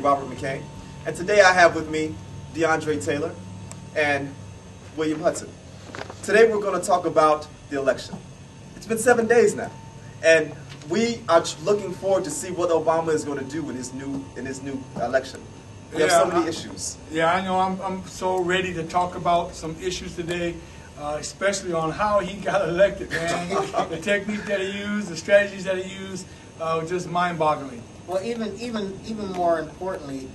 Robert McCain, and today I have with me DeAndre Taylor and William Hudson. Today we're going to talk about the election. It's been 7 days now, and we are looking forward to see what Obama is going to do in his new election. We have so many issues. Yeah, I know. I'm so ready to talk about some issues today, especially on how he got elected, man. The technique that he used, the strategies that he used, just mind-boggling. Well, even more importantly,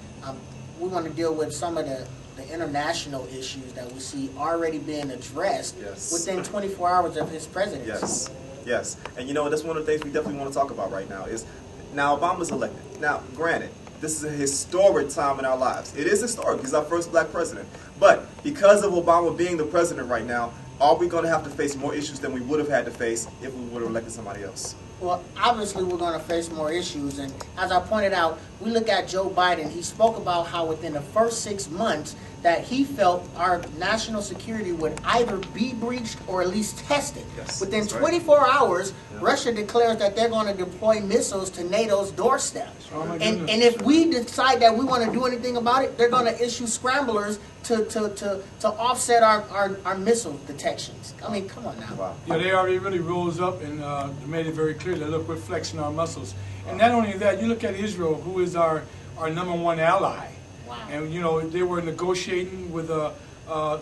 we want to deal with some of the international issues that we see already being addressed within 24 hours of his presidency. Yes. And you know, that's one of the things we definitely want to talk about right now is, now Obama's elected. Now, granted, this is a historic time in our lives. It is historic. He's our first black president. But because of Obama being the president right now, are we going to have to face more issues than we would have had to face if we would have elected somebody else? Well, obviously we're going to face more issues, and as I pointed out, we look at Joe Biden. He spoke about how within the first 6 months that he felt our national security would either be breached or at least tested. Within 24 hours, Russia declares that they're going to deploy missiles to NATO's doorstep. And if we decide that we want to do anything about it, they're going to issue scramblers to offset our missile detections. I mean, come on now. Wow. Yeah, they already really rose up and made it very clear that, look, we're flexing our muscles. And not only that, you look at Israel, who is our #1 ally. Wow. And, you know, they were negotiating with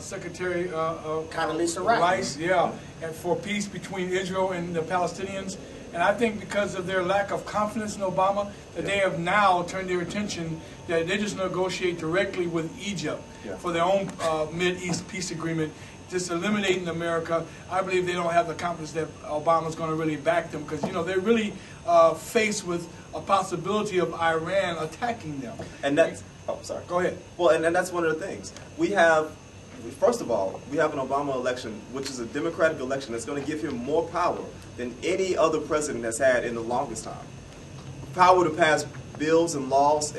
Secretary Condoleezza Rice, and for peace between Israel and the Palestinians. And I think because of their lack of confidence in Obama, that they have now turned their attention that they just negotiate directly with Egypt for their own Mid-East peace agreement, just eliminating America. I believe they don't have the confidence that Obama's going to really back them because, you know, they're really faced with a possibility of Iran attacking them. And that's, oh, sorry. Go ahead. Well, and that's one of the things. We have, first of all, we have an Obama election, which is a Democratic election that's going to give him more power than any other president has had in the longest time. Power to pass bills and laws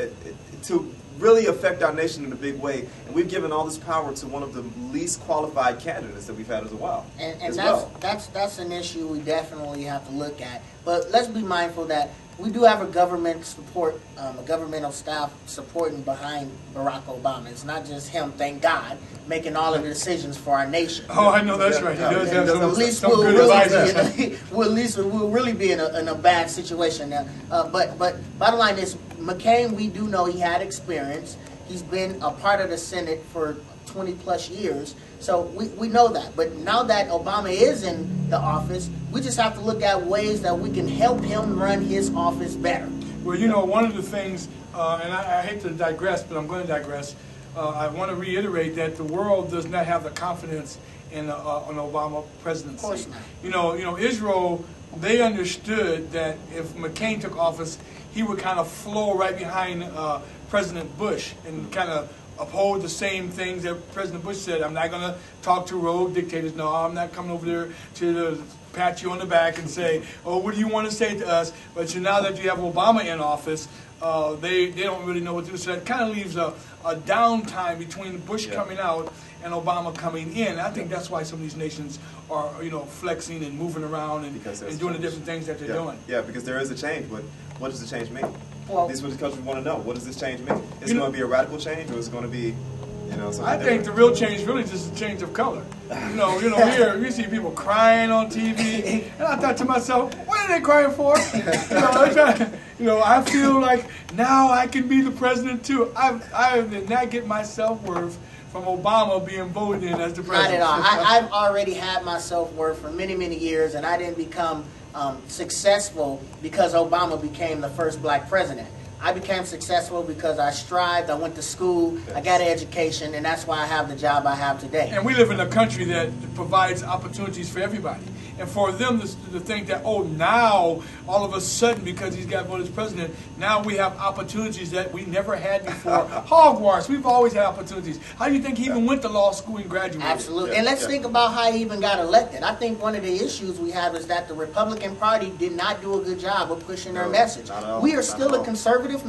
to really affect our nation in a big way. And we've given all this power to one of the least qualified candidates that we've had as well. And that's an issue we definitely have to look at. But let's be mindful that we do have a government support, a governmental staff supporting behind Barack Obama. It's not just him, thank God, making all of the decisions for our nation. Oh, I know that's right. He does have at least some good advice. we'll really be in a bad situation now. But bottom line is, McCain, we do know he had experience. He's been a part of the Senate for 20 plus years. So we know that. But now that Obama is in the office, we just have to look at ways that we can help him run his office better. Well, you know, one of the things, and I hate to digress, but I'm going to digress. I want to reiterate that the world does not have the confidence in an Obama presidency. Of course not. You know, Israel, they understood that if McCain took office, he would kind of flow right behind President Bush and kind of uphold the same things that President Bush said. I'm not going to talk to rogue dictators. No, I'm not coming over there to pat you on the back and say, oh, what do you want to say to us? But now that you have Obama in office, they don't really know what to do. So that kind of leaves a downtime between Bush coming out and Obama coming in. I think that's why some of these nations are, you know, flexing and moving around and doing the different things that they're doing. Yeah, because there is a change, but what does the change mean? Well, this is what the country want to know. What does this change mean? Is it going to be a radical change, or is it going to be, you know, something I think the real change is really just a change of color. You know, here you see people crying on TV, and I thought to myself, what are they crying for? I feel like now I can be the president too. I did not get my self-worth from Obama being voted in as the president. Not at all. I've already had my self-worth for many, many years, and I didn't become successful because Obama became the first black president. I became successful because I strived, I went to school, I got an education, and that's why I have the job I have today. And we live in a country that provides opportunities for everybody. And for them to think that, oh, now, all of a sudden, because he's got voted as president, now we have opportunities that we never had before. Hogwash, we've always had opportunities. How do you think he even went to law school and graduated? Absolutely. And let's think about how he even got elected. I think one of the issues we have is that the Republican Party did not do a good job of pushing their message. We are still a conservative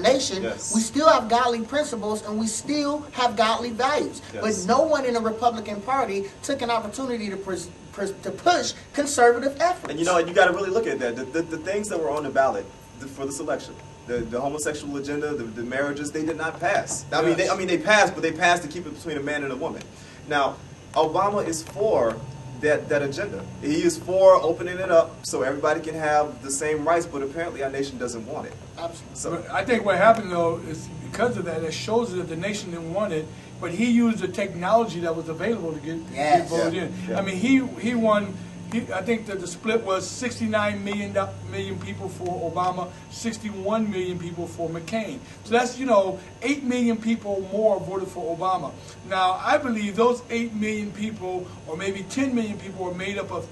nation. We still have godly principles, and we still have godly values. But no one in the Republican Party took an opportunity to push conservative efforts. And you know, you got to really look at that. The things that were on the ballot for this election, The homosexual agenda, the marriages, they did not pass. Yes. I mean, they passed, but they passed to keep it between a man and a woman. Now, Obama is for that agenda. He is for opening it up so everybody can have the same rights, but apparently our nation doesn't want it. Absolutely. So, But I think what happened though is because of that, it shows that the nation didn't want it, but he used the technology that was available to get voted in. Yeah. I mean, he won. I think that the split was 69 million people for Obama, 61 million people for McCain. So that's, 8 million people more voted for Obama. Now, I believe those 8 million people, or maybe 10 million people, are made up of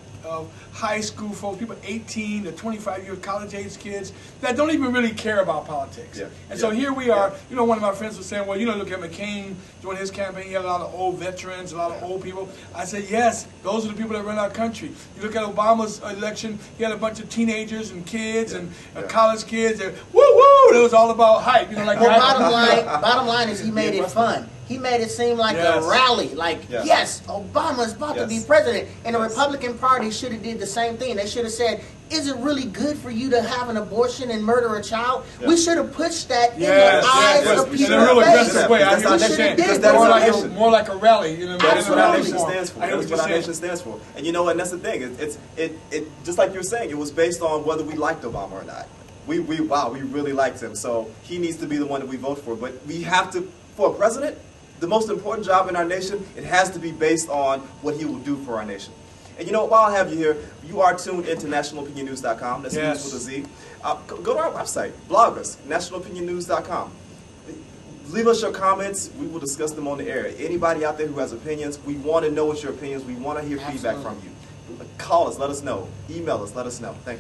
high school folks, people 18 to 25 years, college age kids that don't even really care about politics. Yeah. And so here we are, one of my friends was saying, well, look at McCain during his campaign, he had a lot of old veterans, a lot of old people. I said, yes, those are the people that run our country. You look at Obama's election, he had a bunch of teenagers and kids and college kids that, woo-woo, it was all about hype. Well, bottom line is he made it fun. He made it seem like a rally, like, yes, Obama's about to be president. And the Republican Party should have did the same thing. They should have said, is it really good for you to have an abortion and murder a child? We should have pushed that in the eyes of people. In a real aggressive way. I hear what you're saying. More like a rally. That is what our nation stands for. That is what our nation stands for. And and that's the thing. It just like you're saying, it was based on whether we liked Obama or not. We really liked him. So he needs to be the one that we vote for. But we have to, for a president, the most important job in our nation, it has to be based on what he will do for our nation. And while I have you here, you are tuned into nationalopinionnews.com. That's news with a Z. Go to our website, blog us, nationalopinionnews.com. Leave us your comments. We will discuss them on the air. Anybody out there who has opinions, we want to know what your opinions. We want to hear feedback from you. Call us, let us know. Email us, let us know. Thank you.